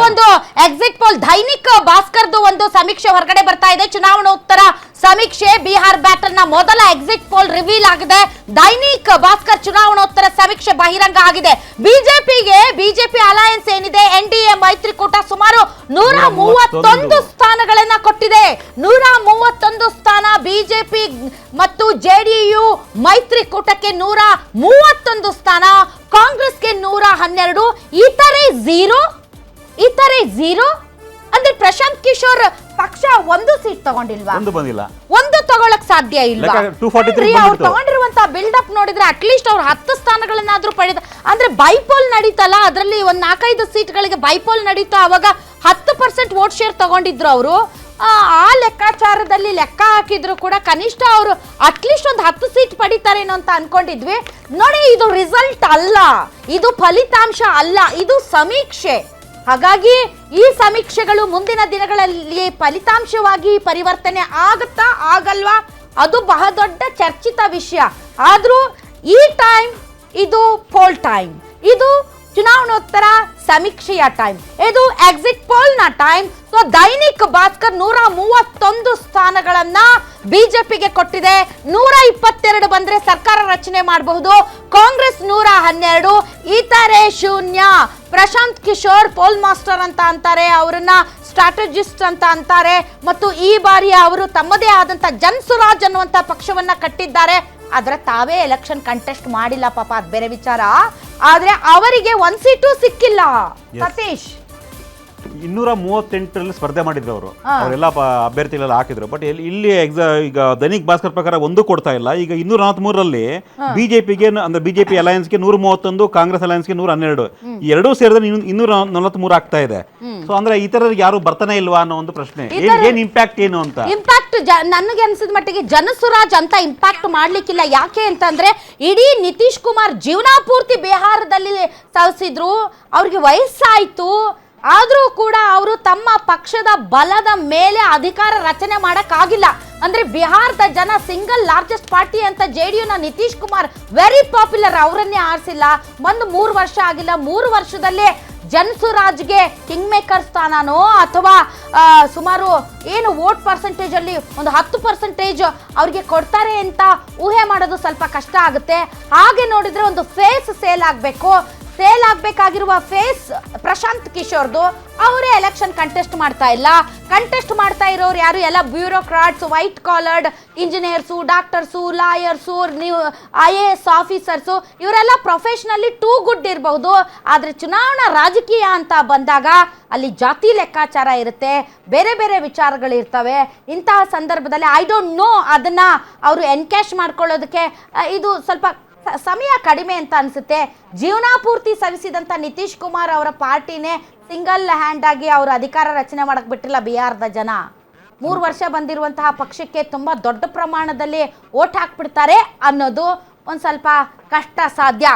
ಒಂದು exit poll Dainik ಭಾಸ್ಕರ್ದು ಒಂದು ಸಮೀಕ್ಷೆ ಹೊರಗಡೆ ಬರ್ತಾ ಇದೆ. ಚುನಾವಣೋತ್ತರ ಸಮೀಕ್ಷೆ ಬಿಹಾರ್ ಬ್ಯಾಟಲ್ ನ ಮೊದಲ ಎಕ್ಸಿಟ್ ಪೋಲ್ ರಿವೀಲ್ ಆಗಿದೆ. ದೈನಿಕ್ ಭಾಸ್ಕರ್ ಚುನಾವಣೋತ್ತರ ಸಮೀಕ್ಷೆ ಬಹಿರಂಗ ಆಗಿದೆ. ಬಿಜೆಪಿ ಅಲಯನ್ಸ್ ಏನಿದೆ, NDA ಮೈತ್ರಿಕೂಟ ಸುಮಾರು 131 ಸ್ಥಾನಗಳನ್ನ ಕೊಟ್ಟಿದೆ. 131 ಸ್ಥಾನ ಬಿಜೆಪಿ ಮತ್ತು JDU ಮೈತ್ರಿಕೂಟಕ್ಕೆ 131 ಸ್ಥಾನ, ಕಾಂಗ್ರೆಸ್ಗೆ 112, ಇತರೆ ಝೀರೋ. ಅಂದ್ರೆ ಪ್ರಶಾಂತ್ ಕಿಶೋರ್ ಪಕ್ಷ ಒಂದು ಸೀಟ್ ತಗೊಂಡಿಲ್ವಾ? ಒಂದು ತಗೊಳಕ್ ಸಾಧ್ಯ ಇಲ್ವಾ? ಅವ್ರು ತಗೊಂಡಿರುವಂತಹ ಬಿಲ್ಡಪ್ ನೋಡಿದ್ರೆ ಅಟ್ಲೀಸ್ಟ್ ಅವ್ರು 10 ಸ್ಥಾನಗಳನ್ನಾದ್ರೂ ಪಡೆದ, ಅಂದ್ರೆ ಬೈಪೋಲ್ ನಡೀತಲ್ಲ, ಅದರಲ್ಲಿ ಒಂದ್ 4-5 ಸೀಟ್ಗಳಿಗೆ ಬೈಪೋಲ್ ನಡೀತು. ಅವಾಗ 10% ವೋಟ್ ಶೇರ್ ತಗೊಂಡಿದ್ರು ಅವರು. ಆ ಲೆಕ್ಕಾಚಾರದಲ್ಲಿ ಲೆಕ್ಕ ಹಾಕಿದ್ರು ಕೂಡ ಕನಿಷ್ಠ ಅವರು ಅಟ್ಲೀಸ್ಟ್ ಒಂದು 10 ಸೀಟ್ ಪಡಿತಾರೇನೋ ಅಂತ ಅನ್ಕೊಂಡಿದ್ವಿ. ನೋಡಿ, ಇದು ರಿಸಲ್ಟ್ ಅಲ್ಲ, ಇದು ಫಲಿತಾಂಶ ಅಲ್ಲ, ಇದು ಸಮೀಕ್ಷೆ. ಹಾಗಾಗಿ ಈ ಸಮೀಕ್ಷೆಗಳು ಮುಂದಿನ ದಿನಗಳಲ್ಲಿ ಫಲಿತಾಂಶವಾಗಿ ಪರಿವರ್ತನೆ ಆಗುತ್ತಾ ಆಗಲ್ವಾ, ಅದು ಬಹಳ ದೊಡ್ಡ ಚರ್ಚಿತ ವಿಷಯ. ಆದ್ರೂ ಈ ಟೈಮ್ ಇದು ಪೋಲ್ ಟೈಮ್, ಇದು ಚುನಾವಣೋತ್ತರ ಸಮೀಕ್ಷೆಯ ಟೈಮ್, ಇದು ಎಕ್ಸಿಟ್ ಪೋಲ್ ನ ಟೈಮ್. ಸೊ ದೈನಿಕ್ ಭಾಸ್ಕರ್ 131 ಸ್ಥಾನಗಳನ್ನ ಬಿಜೆಪಿಗೆ ಕೊಟ್ಟಿದೆ. 122 ಬಂದ್ರೆ ಸರ್ಕಾರ ರಚನೆ ಮಾಡಬಹುದು. ಕಾಂಗ್ರೆಸ್ 112, ಇತರೆ 0. ಪ್ರಶಾಂತ್ ಕಿಶೋರ್ ಪೋಲ್ ಮಾಸ್ಟರ್ ಅಂತ ಅಂತಾರೆ, ಅವರನ್ನ ಸ್ಟ್ರಾಟಜಿಸ್ಟ್ ಅಂತ ಅಂತಾರೆ. ಮತ್ತು ಈ ಬಾರಿ ಅವರು ತಮ್ಮದೇ ಆದಂತ ಜನಸುರಾಜ್ ಅನ್ನುವಂತ ಪಕ್ಷವನ್ನ ಕಟ್ಟಿದ್ದಾರೆ. ಆದ್ರೆ ತಾವೇ ಎಲೆಕ್ಷನ್ ಕಂಟೆಸ್ಟ್ ಮಾಡಿಲ್ಲ ಪಾಪ, ಅದು ಬೇರೆ ವಿಚಾರ. ಆದ್ರೆ ಅವರಿಗೆ 1 ಸೀಟು ಸಿಕ್ಕಿಲ್ಲ. ಸತೀಶ್ 238 ಸ್ಪರ್ಧೆ ಮಾಡಿದ್ರು ಅವರು, ಅವರೆಲ್ಲ ಅಭ್ಯರ್ಥಿಗಳೆಲ್ಲ ಹಾಕಿದ್ರು. ಬಟ್ ಇಲ್ಲಿ ಈಗ ದೈನಿಕ್ ಭಾಸ್ಕರ್ ಪ್ರಕಾರ ಒಂದು ಕೊಡ್ತಾ ಇಲ್ಲ. ಈಗ 243ರಲ್ಲಿ ಬಿಜೆಪಿಗೆ ಅಂದ್ರೆ ಬಿಜೆಪಿ ಅಲಯನ್ಸ್ಗೆ 131, ಕಾಂಗ್ರೆಸ್ ಅಲಯನ್ಸ್ಗೆ 112, ಎರಡೂ ಸೇರಿದ್ರೆ 243 ಆಗ್ತಾ ಇದೆ. ಸೊ ಅಂದ್ರೆ ಇತರರಿಗೆ ಯಾರು ಬರ್ತಾನೆ ಇಲ್ವಾ ಅನ್ನೋ ಒಂದು ಪ್ರಶ್ನೆ. ಏನ್ ಇಂಪ್ಯಾಕ್ಟ್ ಏನು ಅಂತ? ಇಂಪ್ಯಾಕ್ಟ್ ನನಗೆ ಅನ್ಸಿದ ಮಟ್ಟಿಗೆ ಜನಸುರಾಜ್ ಅಂತ ಇಂಪ್ಯಾಕ್ಟ್ ಮಾಡ್ಲಿಕ್ಕಿಲ್ಲ. ಯಾಕೆ ಅಂತಂದ್ರೆ ಇಡೀ ನಿತೀಶ್ ಕುಮಾರ್ ಜೀವನ ಪೂರ್ತಿ ಬಿಹಾರದಲ್ಲಿ ಸವಿಸಿದ್ರು, ಅವ್ರಿಗೆ ವಯಸ್ಸಾಯ್ತು. ಆದ್ರೂ ಕೂಡ ಅವರು ತಮ್ಮ ಪಕ್ಷದ ಬಲದ ಮೇಲೆ ಅಧಿಕಾರ ರಚನೆ ಮಾಡಕ್ ಆಗಿಲ್ಲ. ಅಂದ್ರೆ ಬಿಹಾರದ ಜನ ಸಿಂಗಲ್ ಲಾರ್ಜೆಸ್ಟ್ ಪಾರ್ಟಿ ಅಂತ JDU ನ ನಿತೀಶ್ ಕುಮಾರ್ ವೆರಿ ಪಾಪ್ಯುಲರ್, ಅವರನ್ನೇ ಆರಿಸಿಲ್ಲ. 3 ವರ್ಷ ಆಗಿಲ್ಲ, 3 ವರ್ಷದಲ್ಲೇ ಜನಸುರಾಜ್ಗೆ ಕಿಂಗ್ ಮೇಕರ್ ಸ್ಥಾನನೋ ಅಥವಾ ಸುಮಾರು ಏನು ವೋಟ್ ಪರ್ಸೆಂಟೇಜ್ ಅಲ್ಲಿ ಒಂದು 10% ಅವ್ರಿಗೆ ಕೊಡ್ತಾರೆ ಅಂತ ಊಹೆ ಮಾಡೋದು ಸ್ವಲ್ಪ ಕಷ್ಟ ಆಗುತ್ತೆ. ಹಾಗೆ ನೋಡಿದ್ರೆ ಒಂದು ಫೇಸ್ ಸೇಲ್ ಆಗ್ಬೇಕಾಗಿರುವ ಫೇಸ್ ಪ್ರಶಾಂತ್ ಕಿಶೋರ್ದು, ಅವರೇ ಎಲೆಕ್ಷನ್ ಕಂಟೆಸ್ಟ್ ಮಾಡ್ತಾ ಇಲ್ಲ. ಕಂಟೆಸ್ಟ್ ಮಾಡ್ತಾ ಇರೋರು ಯಾರು? ಎಲ್ಲ bureaucrats, white collared engineers, doctors, lawyers, IAS officers, ಇವರೆಲ್ಲ ಪ್ರೊಫೆಷನಲಿ ಟೂ ಗುಡ್ ಇರಬಹುದು. ಆದ್ರೆ ಚುನಾವಣಾ ರಾಜಕೀಯ ಅಂತ ಬಂದಾಗ ಅಲ್ಲಿ ಜಾತಿ ಲೆಕ್ಕಾಚಾರ ಇರುತ್ತೆ, ಬೇರೆ ಬೇರೆ ವಿಚಾರಗಳಿರ್ತವೆ. ಇಂತಹ ಸಂದರ್ಭದಲ್ಲಿ ಐ ಡೋಂಟ್ ನೋ, ಅದನ್ನ ಅವರು ಎನ್ಕ್ಯಾಶ್ ಮಾಡ್ಕೊಳ್ಳೋದಕ್ಕೆ ಇದು ಸ್ವಲ್ಪ ಸಮಯ ಕಡಿಮೆ ಅಂತ ಅನ್ಸುತ್ತೆ. ಜೀವನ ಪೂರ್ತಿ ಸವಿಸಿದಂತ ನಿತೀಶ್ ಕುಮಾರ್ ಅವರ ಪಾರ್ಟಿನೇ ಸಿಂಗಲ್ ಹ್ಯಾಂಡ್ ಆಗಿ ಅವರು ಅಧಿಕಾರ ರಚನೆ ಮಾಡಕ್ ಬಿಟ್ಟಿಲ್ಲ ಬಿಹಾರದ ಜನ. 3 ವರ್ಷ ಬಂದಿರುವಂತಹ ಪಕ್ಷಕ್ಕೆ ತುಂಬಾ ದೊಡ್ಡ ಪ್ರಮಾಣದಲ್ಲಿ ಓಟ್ ಹಾಕ್ಬಿಡ್ತಾರೆ ಅನ್ನೋದು ಒಂದ್ ಸ್ವಲ್ಪ ಕಷ್ಟ ಸಾಧ್ಯ.